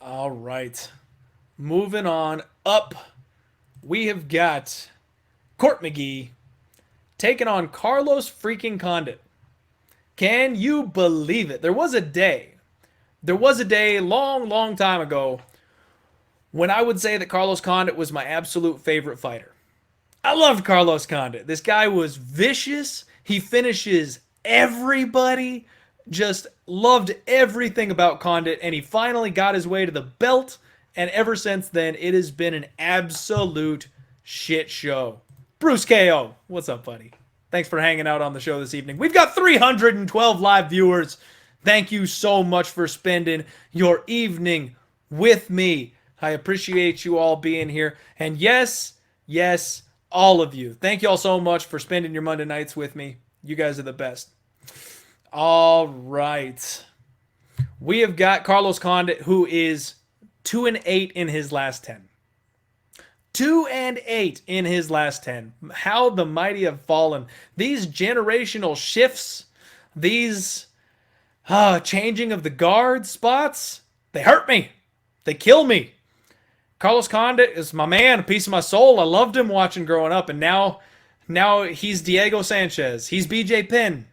All right. Moving on up, we have got Court McGee taking on Carlos freaking Condit. Can you believe it? There was a day long, long time ago when I would say that Carlos Condit was my absolute favorite fighter. I loved Carlos Condit. This guy was vicious. He finishes everybody. Just loved everything about Condit, and he finally got his way to the belt. And ever since then, it has been an absolute shit show. Bruce KO, what's up, buddy? Thanks for hanging out on the show this evening. We've got 312 live viewers. Thank you so much for spending your evening with me. I appreciate you all being here. And yes, yes, all of you. Thank you all so much for spending your Monday nights with me. You guys are the best. All right. We have got Carlos Condit, who is 2-8 in his last 10. 2-8 in his last 10. How the mighty have fallen. These generational shifts, these changing of the guard spots, they hurt me. They kill me. Carlos Condit is my man, a piece of my soul. I loved him watching growing up, and now he's Diego Sanchez. He's BJ Penn.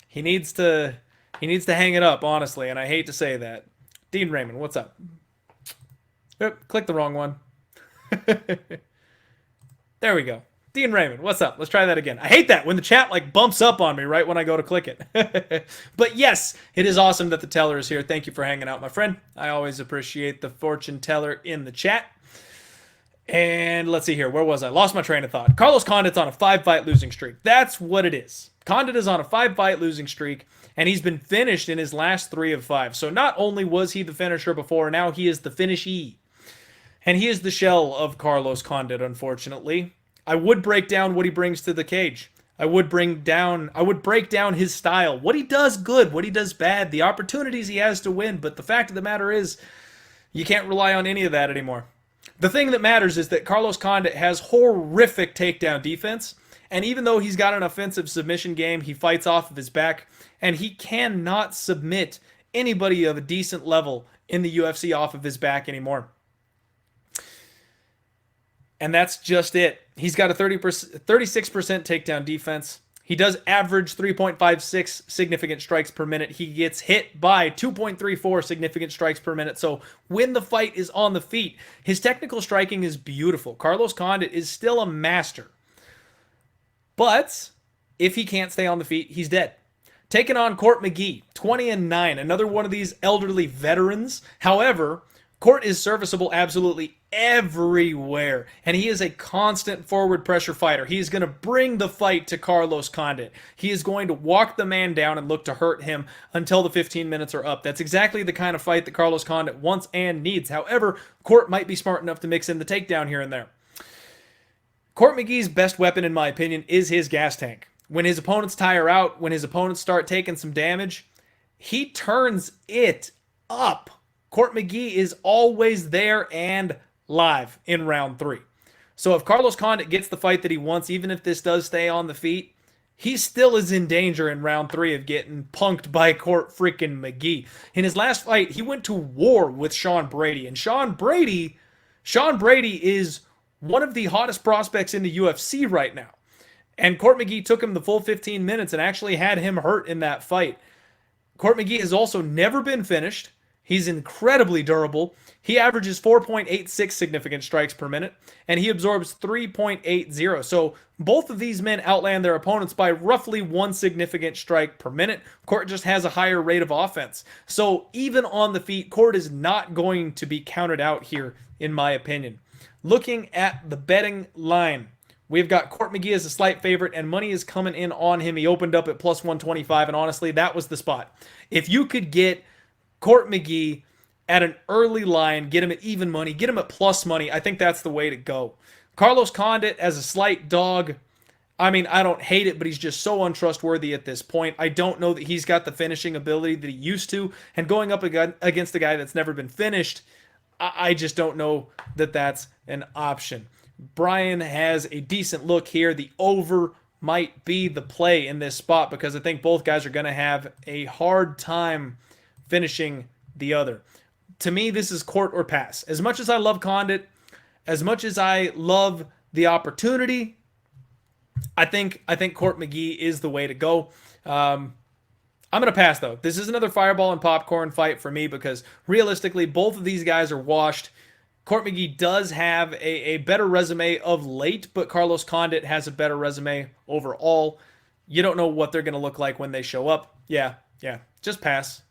He needs to hang it up, honestly, and I hate to say that. Dean Raymond, what's up? Oop, click the wrong one. There we go. Dean Raymond, what's up? Let's try that again. I hate that when the chat bumps up on me right when I go to click it. But yes, it is awesome that the teller is here. Thank you for hanging out, my friend. I always appreciate the fortune teller in the chat. And let's see here. Where was I? Lost my train of thought. Carlos Condit's on a 5-fight losing streak. That's what it is. Condit is on a 5-fight losing streak, and he's been finished in his last 3 of 5. So not only was he the finisher before, now he is the finishee. And he is the shell of Carlos Condit, unfortunately. I would break down what he brings to the cage. I would break down his style. What he does good, what he does bad, the opportunities he has to win. But the fact of the matter is, you can't rely on any of that anymore. The thing that matters is that Carlos Condit has horrific takedown defense. And even though he's got an offensive submission game, he fights off of his back. And he cannot submit anybody of a decent level in the UFC off of his back anymore. And that's just it. He's got a 36% takedown defense. He does average 3.56 significant strikes per minute. He gets hit by 2.34 significant strikes per minute. So when the fight is on the feet, his technical striking is beautiful. Carlos Condit is still a master. But if he can't stay on the feet, he's dead. Taking on Court McGee, 20-9, another one of these elderly veterans. However, Court is serviceable absolutely everywhere, and he is a constant forward pressure fighter. He is going to bring the fight to Carlos Condit. He is going to walk the man down and look to hurt him until the 15 minutes are up. That's exactly the kind of fight that Carlos Condit wants and needs. However, Court might be smart enough to mix in the takedown here and there. Court McGee's best weapon, in my opinion, is his gas tank. When his opponents tire out, when his opponents start taking some damage, he turns it up. Court McGee is always there and live in round 3. So if Carlos Condit gets the fight that he wants, even if this does stay on the feet, he still is in danger in round 3 of getting punked by Court freaking McGee. In his last fight, he went to war with Sean Brady. And Sean Brady is one of the hottest prospects in the UFC right now. And Court McGee took him the full 15 minutes and actually had him hurt in that fight. Court McGee has also never been finished. He's incredibly durable. He averages 4.86 significant strikes per minute, and he absorbs 3.80. So both of these men outland their opponents by roughly 1 significant strike per minute. Court just has a higher rate of offense. So even on the feet, Court is not going to be counted out here, in my opinion. Looking at the betting line, we've got Court McGee as a slight favorite, and money is coming in on him. He opened up at plus 125, and honestly, that was the spot. If you could get Court McGee at an early line, get him at even money, get him at plus money, I think that's the way to go. Carlos Condit as a slight dog, I mean, I don't hate it, but he's just so untrustworthy at this point. I don't know that he's got the finishing ability that he used to, and going up against a guy that's never been finished, I just don't know that that's an option. Brian has a decent look here. The over might be the play in this spot because I think both guys are going to have a hard time finishing the other. to me, this is court or pass. As much as I love Condit, as much as I love the opportunity, I think Court McGee is the way to go. I'm going to pass, though. This is another fireball and popcorn fight for me because realistically, both of these guys are washed. Court McGee does have a better resume of late, but Carlos Condit has a better resume overall. You don't know what they're going to look like when they show up. Yeah, just pass.